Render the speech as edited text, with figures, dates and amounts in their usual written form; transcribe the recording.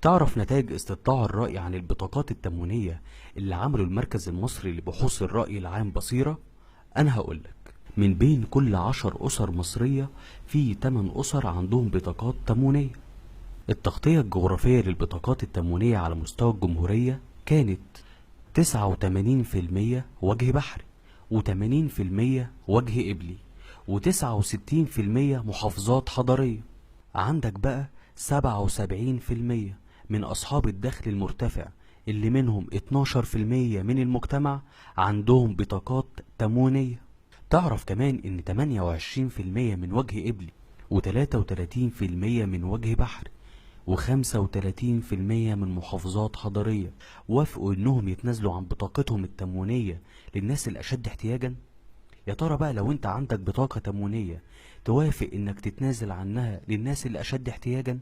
تعرف نتائج استطلاع الرأي عن البطاقات التموينية اللي عمله المركز المصري لبحوث الرأي العام بصيرة؟ أنا هقولك. من بين كل 10 أسر مصرية في 8 أسر عندهم بطاقات تموينية. التغطية الجغرافية للبطاقات التموينية على مستوى الجمهورية كانت 89% وجه بحري، و80% وجه قبلي، و69% محافظات حضرية. عندك بقى 77% من أصحاب الدخل المرتفع اللي منهم 12% من المجتمع عندهم بطاقات تموينية. تعرف كمان إن 28% من وجه قبلي، و33% من وجه بحري، و35% من محافظات حضرية وافقوا إنهم يتنازلوا عن بطاقتهم التموينية للناس الأشد احتياجا؟ يا ترى بقى لو انت عندك بطاقة تموينية توافق انك تتنازل عنها للناس اللي اشد احتياجا؟